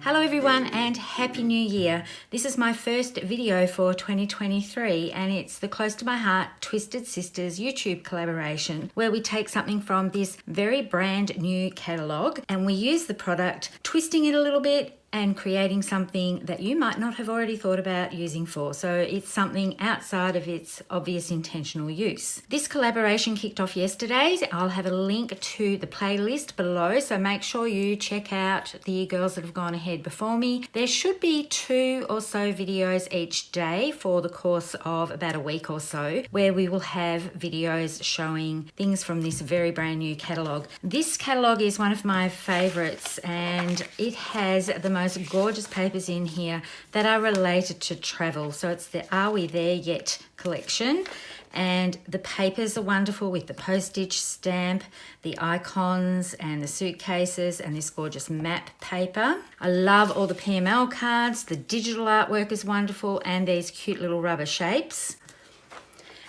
Hello everyone and Happy New Year. This is my first video for 2023 and it's the Close to My Heart Twisted Sisters YouTube collaboration where we take something from this very brand new catalogue and we use the product, twisting it a little bit and creating something that you might not have already thought about using for. So it's something outside of its obvious intentional use. This collaboration kicked off yesterday. I'll have a link to the playlist below, so make sure you check out the girls that have gone ahead before me. There should be 2 or so videos each day for the course of about a week or so, where we will have videos showing things from this very brand new catalogue. This catalogue is one of my favourites and it has the most gorgeous papers in here that are related to travel. So it's the Are We There Yet collection, and the papers are wonderful with the postage stamp, the icons and the suitcases and this gorgeous map paper. I love all the PML cards, the digital artwork is wonderful, and these cute little rubber shapes.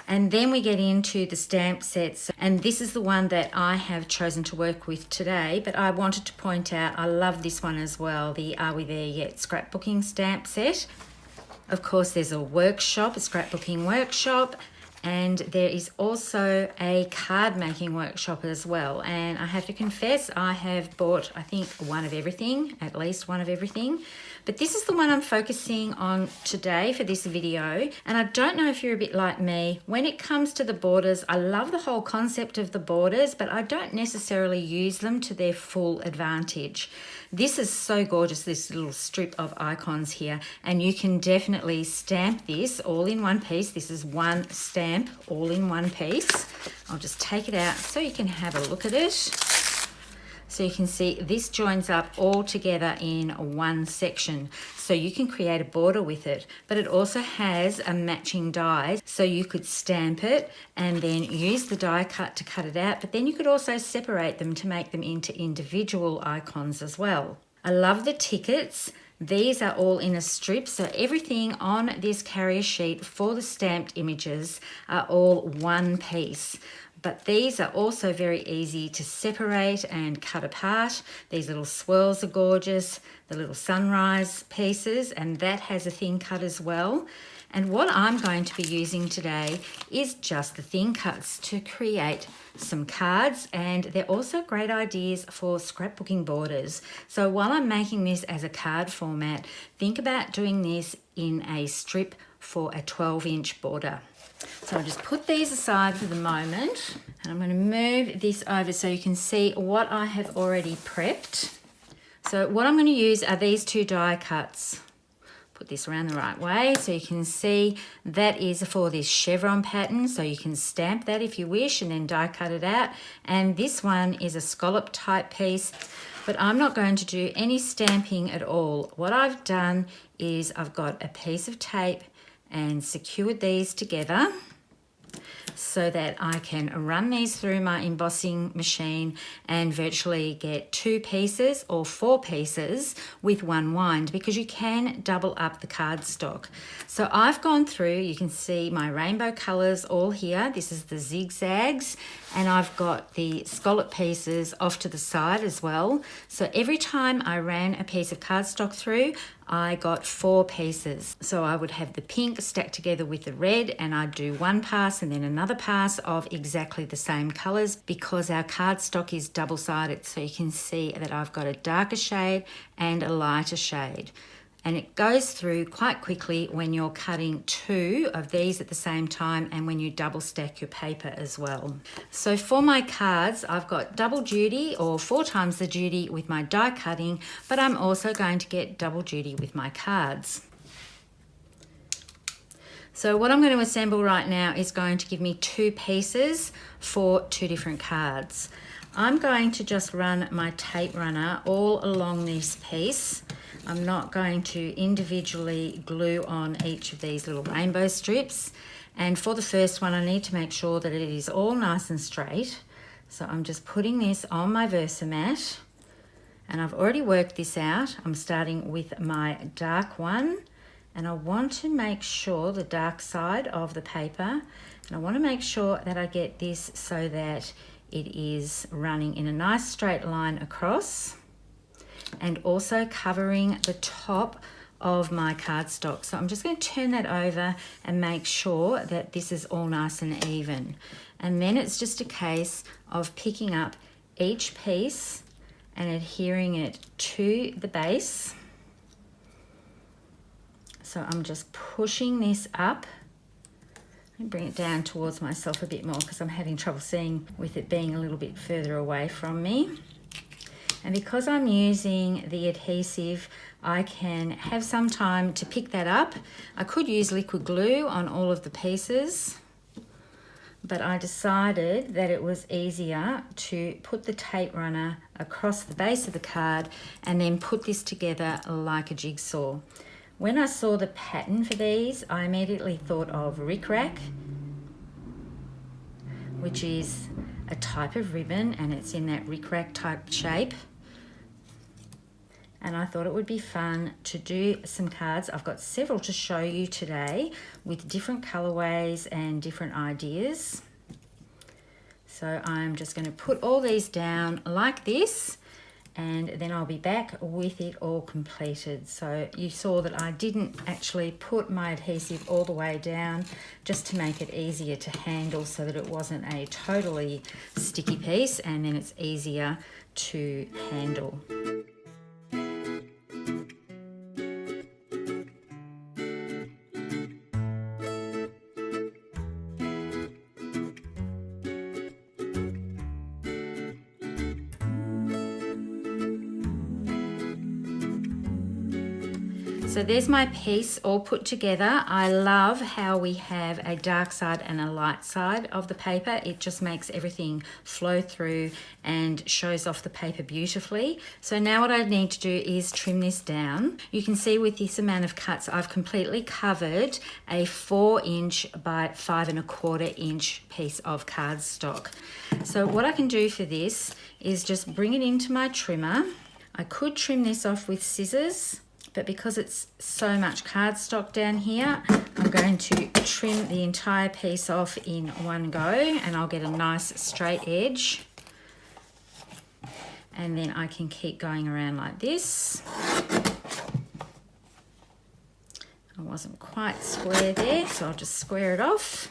And then we get into the stamp sets, and this is the one that I have chosen to work with today, but I wanted to point out I love this one as well, the Are We There Yet scrapbooking stamp set. Of course there's a workshop, a scrapbooking workshop, and there is also a card making workshop as well. And I have to confess I have bought I think one of everything, at least one of everything. But this is the one I'm focusing on today for this video. And I don't know if you're a bit like me. When it comes to the borders, I love the whole concept of the borders, but I don't necessarily use them to their full advantage. This is so gorgeous, this little strip of icons here. And you can definitely stamp this all in one piece. This is one stamp all in one piece. I'll just take it out so you can have a look at it. So you can see this joins up all together in one section. So you can create a border with it, but it also has a matching die. So you could stamp it and then use the die cut to cut it out, but then you could also separate them to make them into individual icons as well. I love the tickets. These are all in a strip, so everything on this carrier sheet for the stamped images are all one piece. But these are also very easy to separate and cut apart. These little swirls are gorgeous, the little sunrise pieces, and that has a thin cut as well. And what I'm going to be using today is just the thin cuts to create some cards, and they're also great ideas for scrapbooking borders. So while I'm making this as a card format, think about doing this in a strip for a 12-inch border. So I'll just put these aside for the moment, and I'm going to move this over so you can see what I have already prepped. So what I'm going to use are these 2 die cuts. Put this around the right way so you can see that is for this chevron pattern, so you can stamp that if you wish and then die cut it out. And this one is a scallop type piece, but I'm not going to do any stamping at all. What I've done is I've got a piece of tape and secured these together so that I can run these through my embossing machine and virtually get 2 pieces or 4 pieces with one wind, because you can double up the cardstock. So I've gone through, you can see my rainbow colors all here. This is the zigzags, and I've got the scallop pieces off to the side as well. So every time I ran a piece of cardstock through, I got 4 pieces. So I would have the pink stacked together with the red, and I'd do one pass and then another pass of exactly the same colors, because our cardstock is double-sided. So you can see that I've got a darker shade and a lighter shade. And it goes through quite quickly when you're cutting 2 of these at the same time and when you double stack your paper as well. So for my cards, I've got double duty or 4 times the duty with my die cutting, but I'm also going to get double duty with my cards. So what I'm going to assemble right now is going to give me 2 pieces for 2 different cards. I'm going to just run my tape runner all along this piece. I'm not going to individually glue on each of these little rainbow strips. And for the first one, I need to make sure that it is all nice and straight. So I'm just putting this on my Versamat, and I've already worked this out. I'm starting with my dark one, and I want to make sure the dark side of the paper, and I want to make sure that I get this so that it is running in a nice straight line across. and also covering the top of my cardstock. So I'm just going to turn that over and make sure that this is all nice and even. And then it's just a case of picking up each piece and adhering it to the base. So I'm just pushing this up and bring it down towards myself a bit more because I'm having trouble seeing with it being a little bit further away from me. And because I'm using the adhesive, I can have some time to pick that up. I could use liquid glue on all of the pieces, but I decided that it was easier to put the tape runner across the base of the card and then put this together like a jigsaw. When I saw the pattern for these, I immediately thought of rickrack, which is a type of ribbon and it's in that rickrack type shape. And I thought it would be fun to do some cards. I've got several to show you today with different colorways and different ideas. So I'm just going to put all these down like this, and then I'll be back with it all completed. So you saw that I didn't actually put my adhesive all the way down just to make it easier to handle so that it wasn't a totally sticky piece, and then it's easier to handle. So there's my piece all put together. I love how we have a dark side and a light side of the paper. It just makes everything flow through and shows off the paper beautifully. So now what I need to do is trim this down. You can see with this amount of cuts, I've completely covered a 4" by 5 1/4" piece of cardstock. So what I can do for this is just bring it into my trimmer. I could trim this off with scissors, but because it's so much cardstock down here, I'm going to trim the entire piece off in one go, and I'll get a nice straight edge. And then I can keep going around like this. I wasn't quite square there, so I'll just square it off.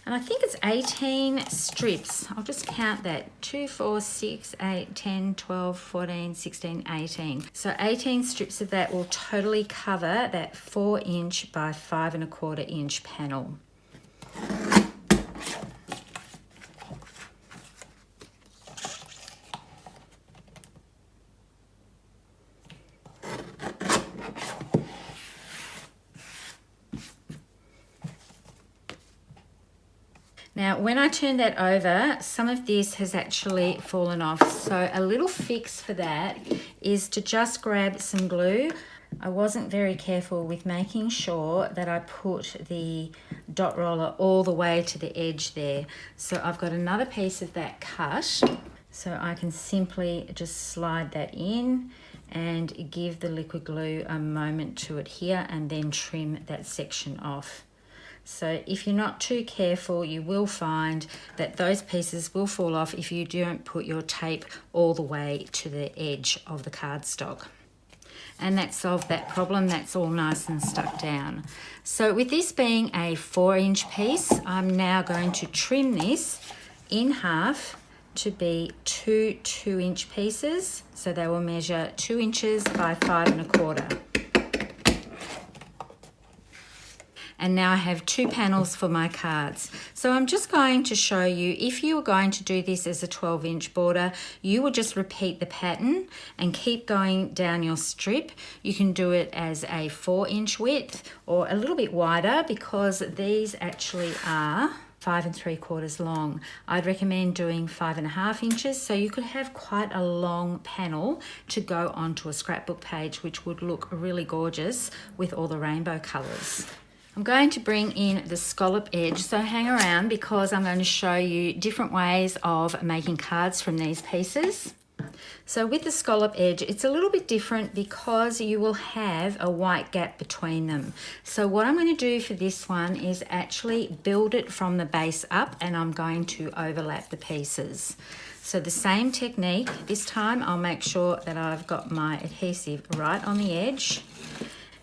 And I think it's 18 strips. I'll just count that. 2, 4, 6, 8, 10, 12, 14, 16, 18. So 18 strips of that will totally cover that 4" by 5 1/4" panel. Now, when I turn that over, some of this has actually fallen off. So a little fix for that is to just grab some glue. I wasn't very careful with making sure that I put the dot roller all the way to the edge there. So I've got another piece of that cut. So I can simply just slide that in and give the liquid glue a moment to adhere and then trim that section off. So if you're not too careful, you will find that those pieces will fall off if you don't put your tape all the way to the edge of the cardstock. And that solved that problem. That's all nice and stuck down. So with this being a 4" piece, I'm now going to trim this in half to be 2 2" pieces. So they will measure 2 inches by 5 1/4. And now I have 2 panels for my cards. So I'm just going to show you, if you were going to do this as a 12" border, you would just repeat the pattern and keep going down your strip. You can do it as a 4" width or a little bit wider, because these actually are 5 3/4 long. I'd recommend doing 5 1/2 inches, so you could have quite a long panel to go onto a scrapbook page, which would look really gorgeous with all the rainbow colours. I'm going to bring in the scallop edge, so hang around because I'm going to show you different ways of making cards from these pieces. So with the scallop edge, it's a little bit different because you will have a white gap between them. So what I'm going to do for this one is actually build it from the base up, and I'm going to overlap the pieces. So the same technique, this time I'll make sure that I've got my adhesive right on the edge.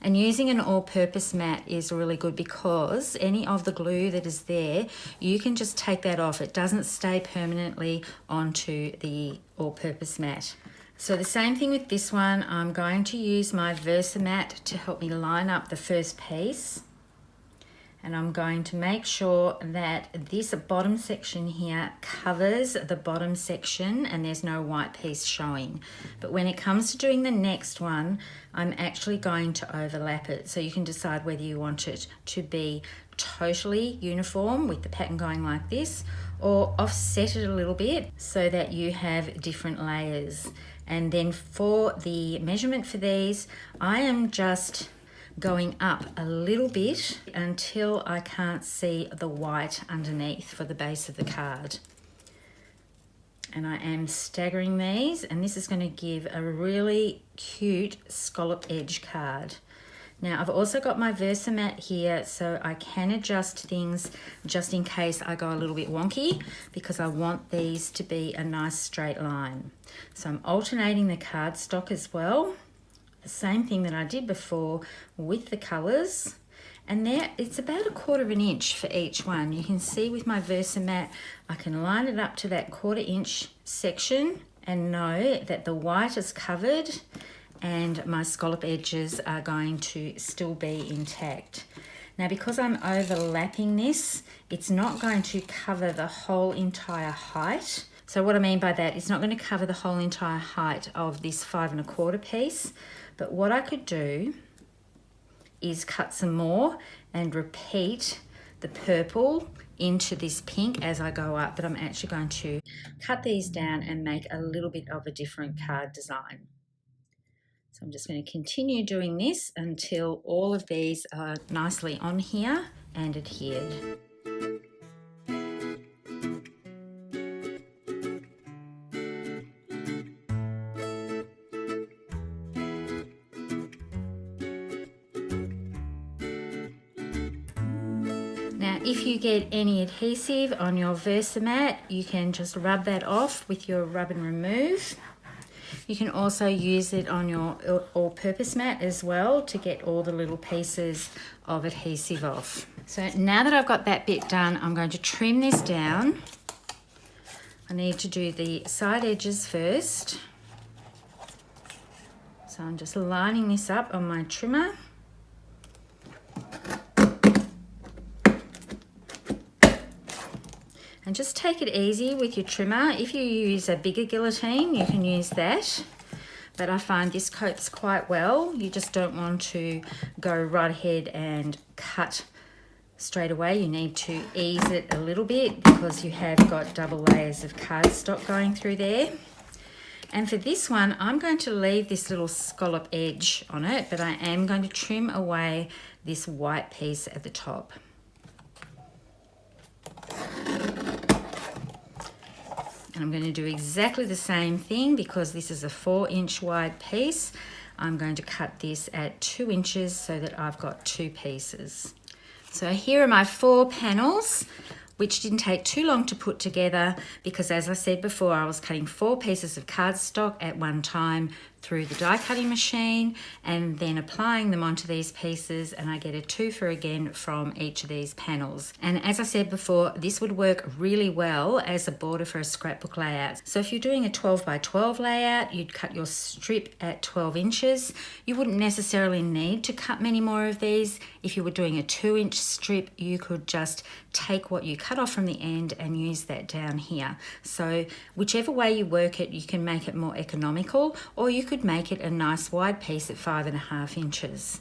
And using an all-purpose mat is really good because any of the glue that is there, you can just take that off. It doesn't stay permanently onto the all-purpose mat. So the same thing with this one, I'm going to use my Versamat to help me line up the first piece. And I'm going to make sure that this bottom section here covers the bottom section and there's no white piece showing. But when it comes to doing the next one, I'm actually going to overlap it. So you can decide whether you want it to be totally uniform with the pattern going like this, or offset it a little bit so that you have different layers. And then for the measurement for these, I am just going up a little bit until I can't see the white underneath for the base of the card. And I am staggering these, and this is going to give a really cute scallop edge card. Now I've also got my Versamat here, so I can adjust things just in case I go a little bit wonky, because I want these to be a nice straight line. So I'm alternating the cardstock as well. The same thing that I did before with the colours, and there it's about 1/4 inch for each one. You can see with my Versamat I can line it up to that 1/4 inch section and know that the white is covered and my scallop edges are going to still be intact. Now because I'm overlapping this, it's not going to cover the whole entire height. So what I mean by that, it's not going to cover the whole entire height of this 5 1/4 piece. But what I could do is cut some more and repeat the purple into this pink as I go up, but I'm actually going to cut these down and make a little bit of a different card design. So I'm just going to continue doing this until all of these are nicely on here and adhered. Now, if you get any adhesive on your Versamat, you can just rub that off with your rub and remove. You can also use it on your all-purpose mat as well to get all the little pieces of adhesive off. So now that I've got that bit done, I'm going to trim this down. I need to do the side edges first. So I'm just lining this up on my trimmer. And just take it easy with your trimmer. If you use a bigger guillotine, you can use that. But I find this copes quite well. You just don't want to go right ahead and cut straight away. You need to ease it a little bit because you have got double layers of cardstock going through there. And for this one, I'm going to leave this little scallop edge on it, but I am going to trim away this white piece at the top. And I'm going to do exactly the same thing because this is a 4-inch wide piece. I'm going to cut this at 2 inches so that I've got 2 pieces. So here are my 4 panels, which didn't take too long to put together because, as I said before, I was cutting 4 pieces of cardstock at one time through the die cutting machine and then applying them onto these pieces, and I get a 2 for again from each of these panels. And as I said before, this would work really well as a border for a scrapbook layout. So if you're doing a 12 by 12 layout, you'd cut your strip at 12 inches. You wouldn't necessarily need to cut many more of these. If you were doing a 2-inch strip, you could just take what you cut off from the end and use that down here. So whichever way you work it, you can make it more economical, or you could make it a nice wide piece at 5.5 inches.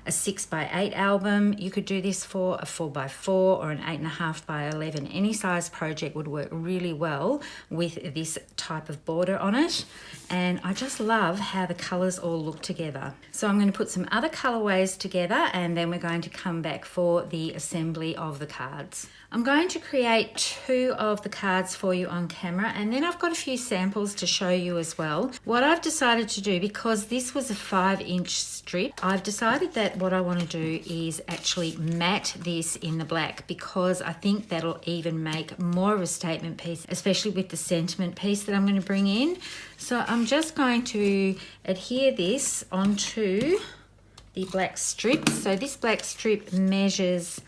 A 6 by 8 album, you could do this for a 4 by 4 or an 8.5 by 11. Any size project would work really well with this type of border on it. And I just love how the colours all look together. So I'm going to put some other colourways together and then we're going to come back for the assembly of the cards. I'm going to create 2 of the cards for you on camera, and then I've got a few samples to show you as well. What I've decided to do, because this was a 5-inch strip, I've decided that what I want to do is actually matte this in the black, because I think that'll even make more of a statement piece, especially with the sentiment piece that I'm going to bring in. So I'm just going to adhere this onto the black strip. So this black strip measures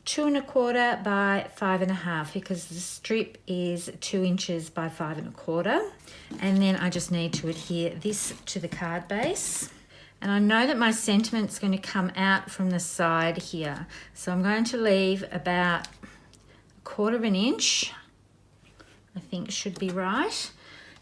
2 1/4 by 5 1/2, because the strip is 2 inches by 5 1/4. And then I just need to adhere this to the card base. And I know that my sentiment's going to come out from the side here. So I'm going to leave about 1/4 inch, I think should be right.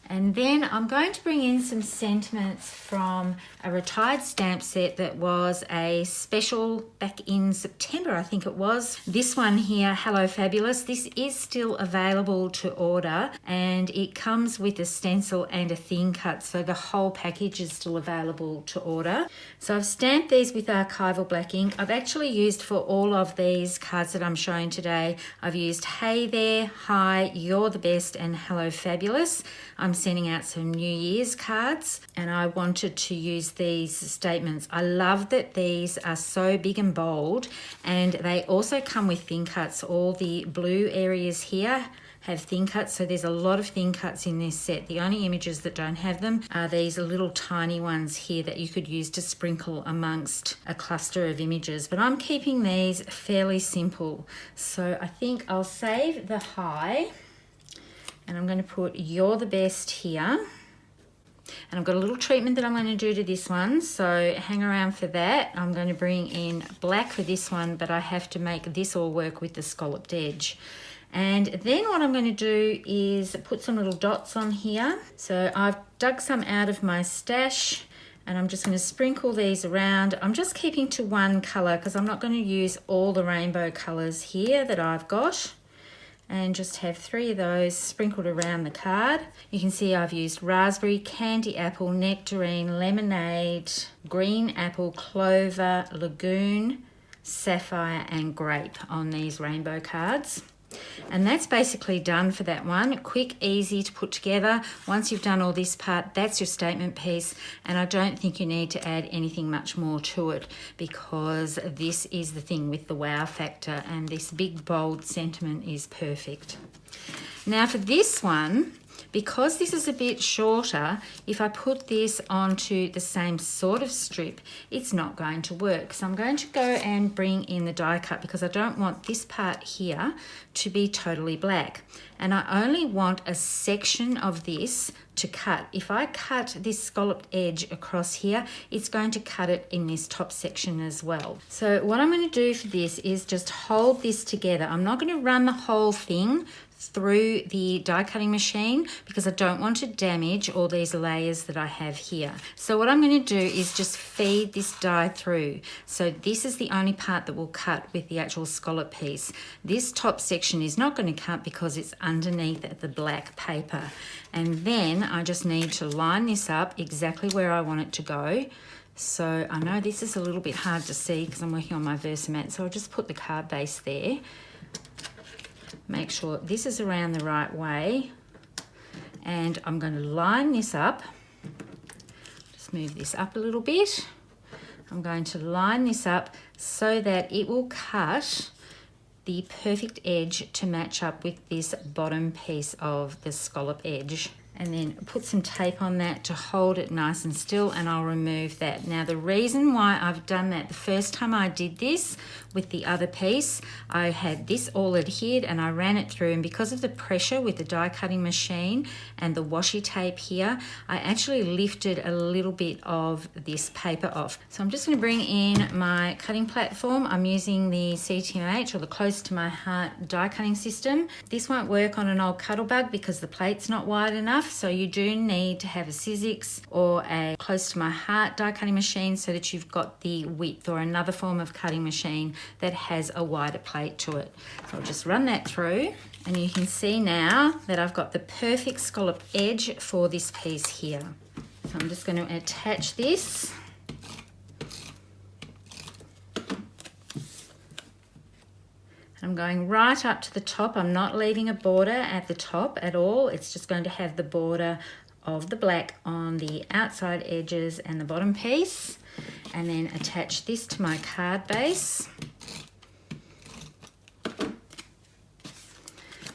And then I'm going to bring in some sentiments from a retired stamp set that was a special back in September, I think it was. This one here, Hello Fabulous, this is still available to order, and it comes with a stencil and a thin cut, so the whole package is still available to order. So I've stamped these with archival black ink. I've actually used for all of these cards that I'm showing today, I've used Hey There, Hi, You're the Best, and Hello Fabulous. I'm sending out some New Year's cards, and I wanted to use these statements. I love that these are so big and bold, and they also come with thin cuts. All the blue areas here have thin cuts, so there's a lot of thin cuts in this set. The only images that don't have them are these little tiny ones here that you could use to sprinkle amongst a cluster of images, but I'm keeping these fairly simple. So I think I'll save the Hi, and I'm going to put You're the Best here. And I've got a little treatment that I'm going to do to this one, so hang around for that. I'm going to bring in black for this one, but I have to make this all work with the scalloped edge. And then what I'm going to do is put some little dots on here. So I've dug some out of my stash, and I'm just going to sprinkle these around. I'm just keeping to one colour because I'm not going to use all the rainbow colours here that I've got. And just have 3 of those sprinkled around the card. You can see I've used raspberry, candy apple, nectarine, lemonade, green apple, clover, lagoon, sapphire, and grape on these rainbow cards. And that's basically done for that one. Quick, easy to put together. Once you've done all this part, that's your statement piece, and I don't think you need to add anything much more to it, because this is the thing with the wow factor, and this big bold sentiment is perfect. Now for this one, because this is a bit shorter, if I put this onto the same sort of strip, it's not going to work. So I'm going to go and bring in the die cut, because I don't want this part here to be totally black. And I only want a section of this to cut. If I cut this scalloped edge across here, it's going to cut it in this top section as well. So what I'm going to do for this is just hold this together. I'm not going to run the whole thing through the die cutting machine because I don't want to damage all these layers that I have here. So what I'm going to do is just feed this die through. So this is the only part that will cut with the actual scallop piece. This top section is not going to cut because it's underneath the black paper. And then I just need to line this up exactly where I want it to go. So I know this is a little bit hard to see because I'm working on my Versamat, so I'll just put the card base there. Make sure this is around the right way, and I'm going to line this up. Just move this up a little bit. I'm going to line this up so that it will cut the perfect edge to match up with this bottom piece of the scallop edge. And then put some tape on that to hold it nice and still, and I'll remove that. Now the reason why I've done that, the first time I did this with the other piece, I had this all adhered and I ran it through, and because of the pressure with the die cutting machine and the washi tape here, I actually lifted a little bit of this paper off. So I'm just going to bring in my cutting platform. I'm using the CTMH, or the Close to My Heart die cutting system. This won't work on an old Cuttlebug because the plate's not wide enough. So you do need to have a Sizzix or a Close to My Heart die cutting machine so that you've got the width, or another form of cutting machine that has a wider plate to it. So I'll just run that through, and you can see now that I've got the perfect scallop edge for this piece here. So I'm just going to attach this. I'm going right up to the top. I'm not leaving a border at the top at all. It's just going to have the border of the black on the outside edges and the bottom piece. And then attach this to my card base.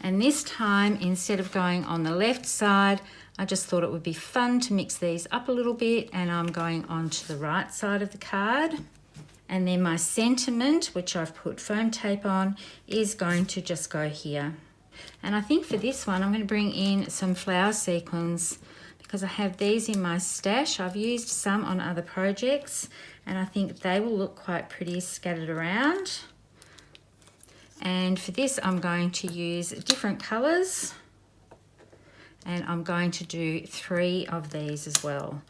And this time, instead of going on the left side, I just thought it would be fun to mix these up a little bit, and I'm going onto the right side of the card. And then my sentiment, which I've put foam tape on, is going to just go here. And I think for this one, I'm going to bring in some flower sequins because I have these in my stash. I've used some on other projects, and I think they will look quite pretty scattered around. And for this, I'm going to use different colours, and I'm going to do 3 of these as well.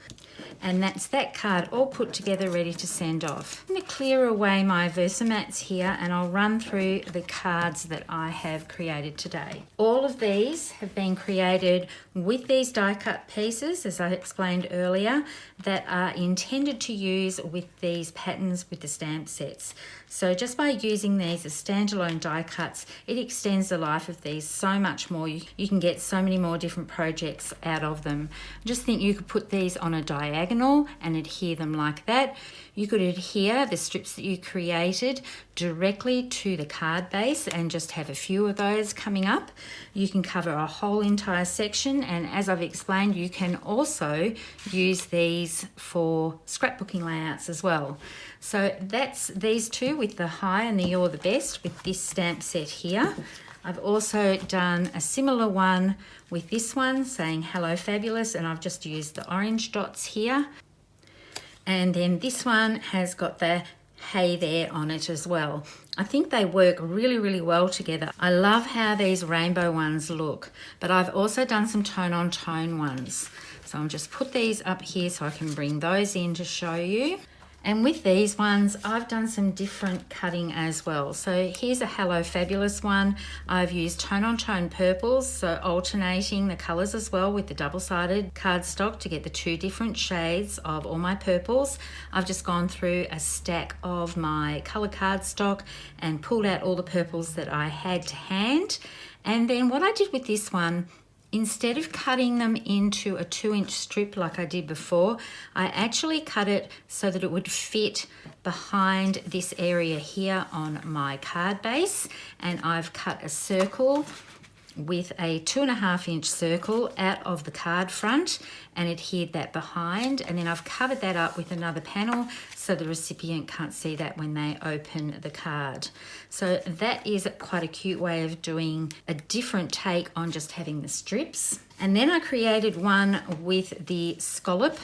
And that's that card all put together, ready to send off. I'm going to clear away my Versamats here, and I'll run through the cards that I have created today. All of these have been created with these die cut pieces, as I explained earlier, that are intended to use with these patterns with the stamp sets. So just by using these as standalone die cuts, it extends the life of these so much more. You can get so many more different projects out of them. I just think you could put these on a diagonal and adhere them like that. You could adhere the strips that you created directly to the card base and just have a few of those coming up. You can cover a whole entire section, and as I've explained, you can also use these for scrapbooking layouts as well. So that's these two with the hi and the you're the best with this stamp set here. I've also done a similar one with this one saying hello fabulous, and I've just used the orange dots here. And then this one has got the hey there on it as well. I think they work really, really well together. I love how these rainbow ones look, but I've also done some tone on tone ones. So I'll just put these up here so I can bring those in to show you. And with these ones, I've done some different cutting as well. So here's a Hello Fabulous one. I've used tone on tone purples, so alternating the colors as well with the double-sided cardstock to get the 2 different shades of all my purples. I've just gone through a stack of my color cardstock and pulled out all the purples that I had to hand. And then what I did with this one, instead of cutting them into a 2-inch strip like I did before, I actually cut it so that it would fit behind this area here on my card base. And I've cut a circle with a 2.5-inch circle out of the card front and adhered that behind, and then I've covered that up with another panel so the recipient can't see that when they open the card. So that is quite a cute way of doing a different take on just having the strips. And then I created one with the scallop.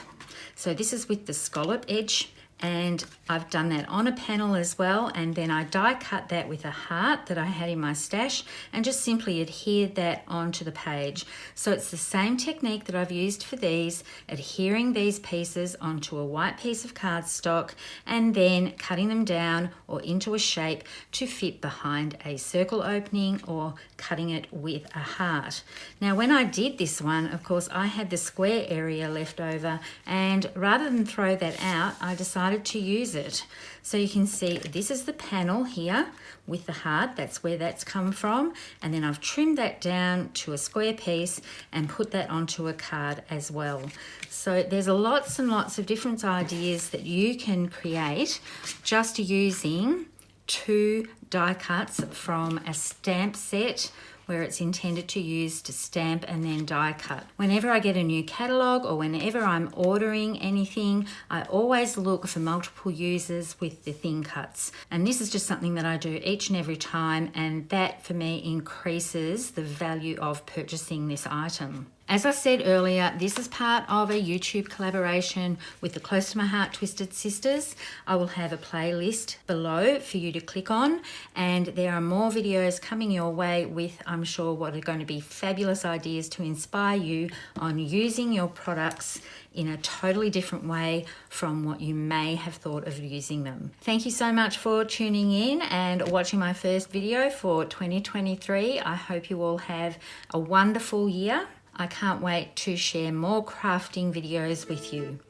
So this is with the scallop edge, and I've done that on a panel as well, and then I die cut that with a heart that I had in my stash and just simply adhered that onto the page. So it's the same technique that I've used for these, adhering these pieces onto a white piece of cardstock and then cutting them down or into a shape to fit behind a circle opening or cutting it with a heart. Now when I did this one, of course I had the square area left over, and rather than throw that out, I decided to use it. So you can see this is the panel here with the heart, that's where that's come from, and then I've trimmed that down to a square piece and put that onto a card as well. So there's lots and lots of different ideas that you can create just using 2 die cuts from a stamp set where it's intended to use to stamp and then die cut. Whenever I get a new catalogue or whenever I'm ordering anything, I always look for multiple users with the thin cuts. And this is just something that I do each and every time, and that for me increases the value of purchasing this item. As I said earlier, this is part of a YouTube collaboration with the Close to My Heart Twisted Sisters. I will have a playlist below for you to click on, and there are more videos coming your way with, I'm sure, what are going to be fabulous ideas to inspire you on using your products in a totally different way from what you may have thought of using them. Thank you so much for tuning in and watching my first video for 2023. I hope you all have a wonderful year. I can't wait to share more crafting videos with you.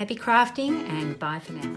Happy crafting and bye for now.